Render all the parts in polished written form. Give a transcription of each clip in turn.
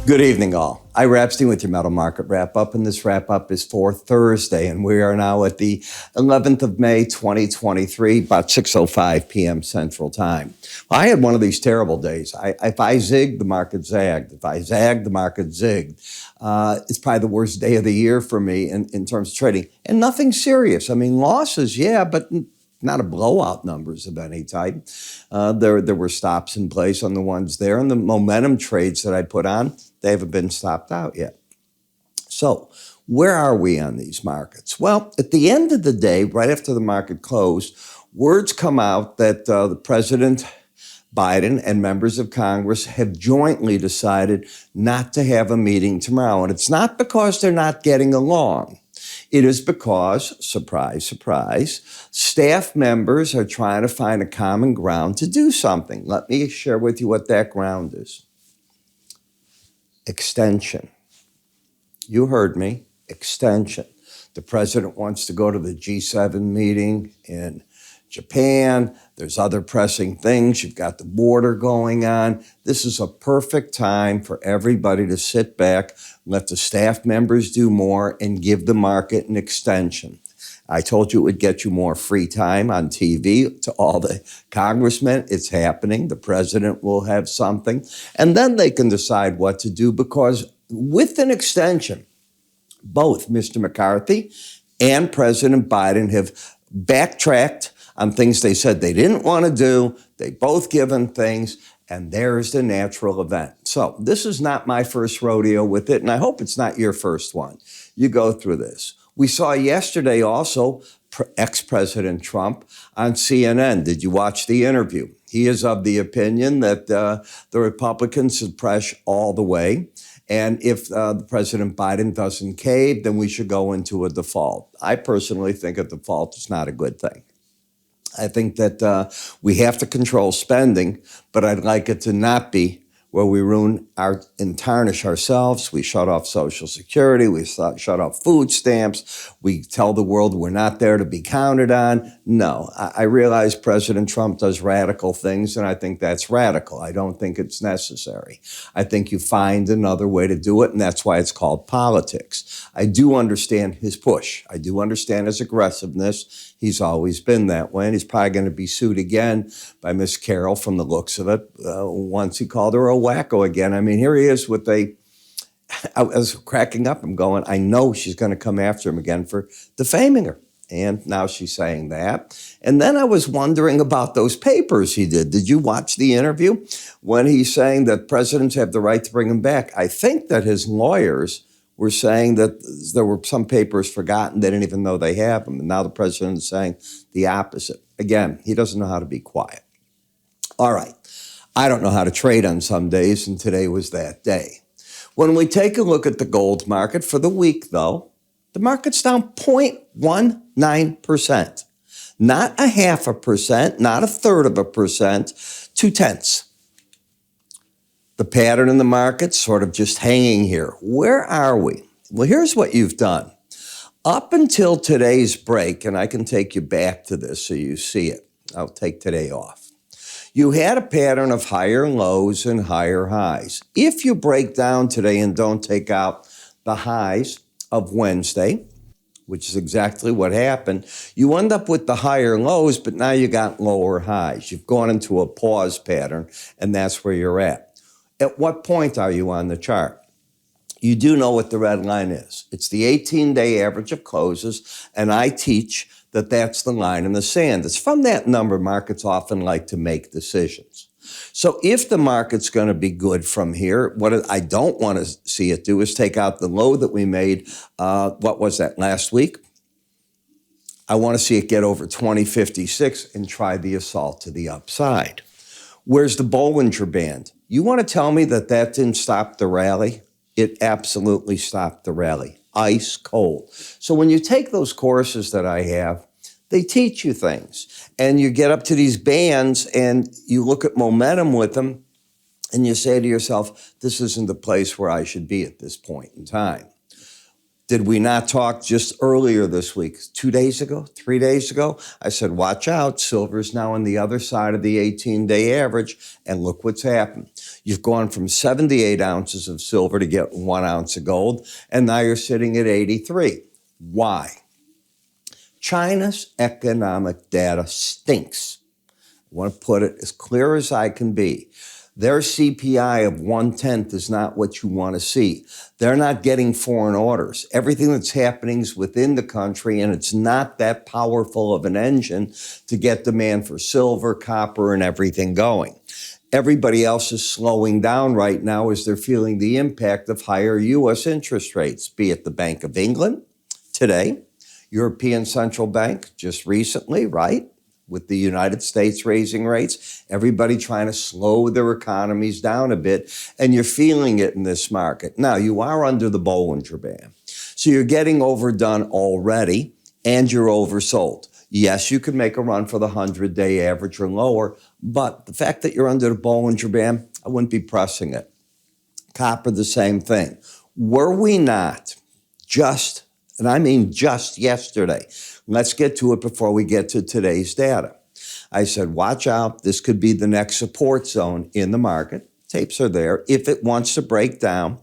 Good evening, all. Ira Epstein with your Metal Market Wrap-Up, and this wrap-up is for Thursday, and we are now at the 11th of May, 2023, about 6:05 p.m. Central Time. Well, I had one of these terrible days. If I zigged, the market zagged. If I zagged, the market zigged. It's probably the worst day of the year for me in terms of trading, and nothing serious. I mean, losses, yeah, but not a blowout numbers of any type. There were stops in place on the ones there, and the momentum trades that I put on, they haven't been stopped out yet. So where are we on these markets? Well, at the end of the day, right after the market closed, words come out that the President Biden and members of Congress have jointly decided not to have a meeting tomorrow. And it's not because they're not getting along. It is because, surprise, surprise, staff members are trying to find a common ground to do something. Let me share with you what that ground is. Extension. You heard me, extension. The president wants to go to the G7 meeting in Japan. There's other pressing things. You've got the border going on. This is a perfect time for everybody to sit back, let the staff members do more, and give the market an extension. I told you it would get you more free time on TV to all the congressmen. It's happening. The president will have something. And then they can decide what to do, because with an extension, both Mr. McCarthy and President Biden have backtracked on things they said they didn't want to do. They both given things, and there's the natural event. So this is not my first rodeo with it, and I hope it's not your first one. You go through this. We saw yesterday also ex-President Trump on CNN. Did you watch the interview? He is of the opinion that the Republicans should press all the way. And if the President Biden doesn't cave, then we should go into a default. I personally think a default is not a good thing. I think that we have to control spending, but I'd like it to not be where we ruin and tarnish ourselves. We shut off Social Security. We shut off food stamps. We tell the world we're not there to be counted on. No, I realize President Trump does radical things, and I think that's radical. I don't think it's necessary. I think you find another way to do it, and that's why it's called politics. I do understand his push. I do understand his aggressiveness. He's always been that way, and he's probably going to be sued again by Miss Carroll from the looks of it. Once he called her a wacko again. I mean, here he is with I was cracking up. I'm going, I know she's going to come after him again for defaming her. And now she's saying that. And then I was wondering about those papers he did. Did you watch the interview when he's saying that presidents have the right to bring him back? I think that his lawyers were saying that there were some papers forgotten. They didn't even know they have them. And now the president is saying the opposite. Again, he doesn't know how to be quiet. All right. I don't know how to trade on some days, and today was that day. When we take a look at the gold market for the week, though, the market's down 0.19%. Not 0.5%, not 1/3%, 0.2. The pattern in the market sort of just hanging here. Where are we? Well, here's what you've done. Up until today's break, and I can take you back to this so you see it. I'll take today off. You had a pattern of higher lows and higher highs. If you break down today and don't take out the highs of Wednesday, which is exactly what happened, you end up with the higher lows, but now you got lower highs. You've gone into a pause pattern, and that's where you're at. At what point are you on the chart? You do know what the red line is. It's the 18-day average of closes, and I teach that that's the line in the sand. It's from that number markets often like to make decisions. So if the market's going to be good from here, what I don't want to see it do is take out the low that we made, what was that, last week? I want to see it get over 2056 and try the assault to the upside. Where's the Bollinger Band? You want to tell me that that didn't stop the rally? It absolutely stopped the rally. Ice cold. So when you take those courses that I have, they teach you things. And you get up to these bands and you look at momentum with them and you say to yourself, this isn't the place where I should be at this point in time. Did we not talk just earlier this week, 2 days ago, 3 days ago? I said, watch out, silver's now on the other side of the 18-day average, and look what's happened. You've gone from 78 ounces of silver to get 1 ounce of gold, and now you're sitting at 83. Why? China's economic data stinks. I want to put it as clear as I can be. Their CPI of 1/10 is not what you want to see. They're not getting foreign orders. Everything that's happening is within the country, and it's not that powerful of an engine to get demand for silver, copper, and everything going. Everybody else is slowing down right now as they're feeling the impact of higher U.S. interest rates, be it the Bank of England today, European Central Bank just recently, right? With the United States raising rates, everybody trying to slow their economies down a bit, and you're feeling it in this market. Now, you are under the Bollinger Band, so you're getting overdone already, and you're oversold. Yes, you could make a run for the 100-day average or lower, but the fact that you're under the Bollinger Band, I wouldn't be pressing it. Copper, the same thing. Were we not just, and I mean just yesterday, let's get to it before we get to today's data. I said, watch out. This could be the next support zone in the market. Tapes are there. If it wants to break down,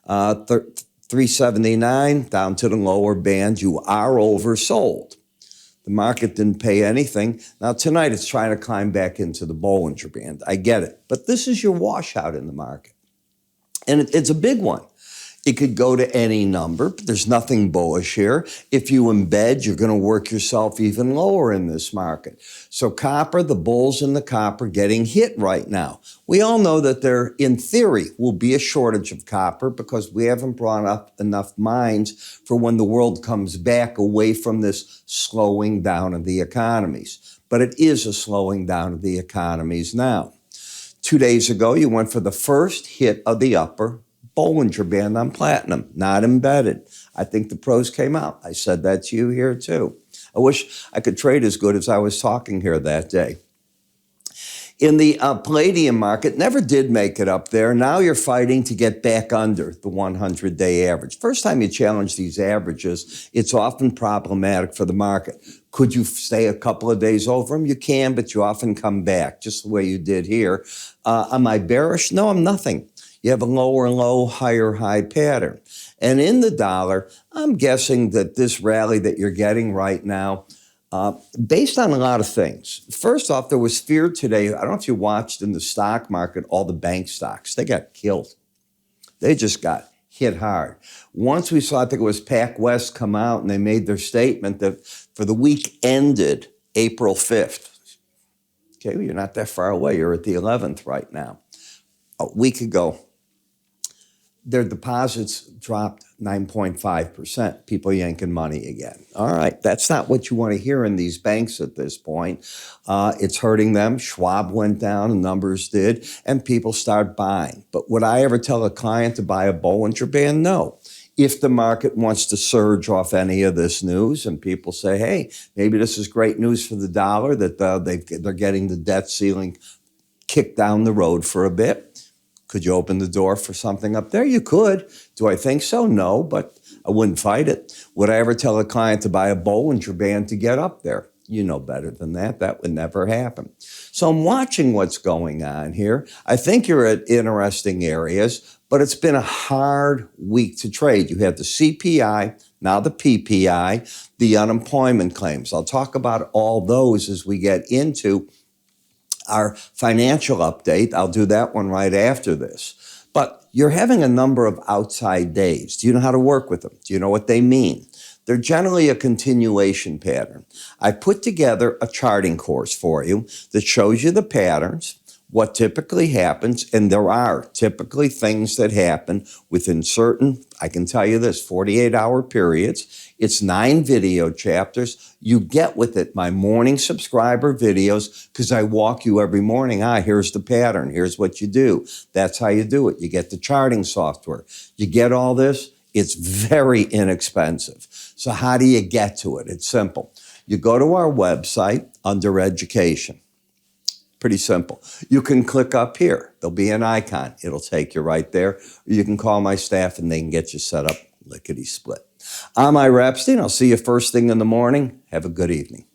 379 down to the lower band, you are oversold. The market didn't pay anything. Now tonight it's trying to climb back into the Bollinger Band. I get it. But this is your washout in the market. And it's a big one. It could go to any number, but there's nothing bullish here. If you embed, you're going to work yourself even lower in this market. So copper, the bulls in the copper getting hit right now. We all know that there, in theory, will be a shortage of copper because we haven't brought up enough mines for when the world comes back away from this slowing down of the economies. But it is a slowing down of the economies now. 2 days ago, you went for the first hit of the upper Bollinger Band on platinum, not embedded. I think the pros came out. I said that to you here too. I wish I could trade as good as I was talking here that day. In the palladium market, never did make it up there. Now you're fighting to get back under the 100-day average. First time you challenge these averages, it's often problematic for the market. Could you stay a couple of days over them? You can, but you often come back, just the way you did here. Am I bearish? No, I'm nothing. You have a lower low, higher high pattern. And in the dollar, I'm guessing that this rally that you're getting right now, based on a lot of things. First off, there was fear today. I don't know if you watched in the stock market, all the bank stocks, they got killed. They just got hit hard. Once we saw, I think it was PacWest come out and they made their statement that for the week ended April 5th. Okay, well, you're not that far away. You're at the 11th right now. A week ago, their deposits dropped 9.5%. People yanking money again. All right, that's not what you want to hear in these banks at this point. It's hurting them. Schwab went down, and numbers did, and people start buying. But would I ever tell a client to buy a Bollinger Band? No. If the market wants to surge off any of this news and people say, hey, maybe this is great news for the dollar, that they're getting the debt ceiling kicked down the road for a bit. Could you open the door for something up there? You could. Do I think so? No, but I wouldn't fight it. Would I ever tell a client to buy a Bollinger Band to get up there? You know better than that. That would never happen. So I'm watching what's going on here. I think you're at interesting areas, but it's been a hard week to trade. You had the CPI, now the PPI, the unemployment claims. I'll talk about all those as we get into our financial update. I'll do that one right after this. But you're having a number of outside days. Do you know how to work with them? Do you know what they mean? They're generally a continuation pattern. I put together a charting course for you that shows you the patterns, what typically happens, and there are typically things that happen within certain, I can tell you this, 48-hour periods. It's 9 video chapters. You get with it my morning subscriber videos because I walk you every morning. Here's the pattern. Here's what you do. That's how you do it. You get the charting software. You get all this. It's very inexpensive. So how do you get to it? It's simple. You go to our website under education. Pretty simple. You can click up here. There'll be an icon. It'll take you right there. Or you can call my staff and they can get you set up lickety-split. I'm Ira Epstein. I'll see you first thing in the morning. Have a good evening.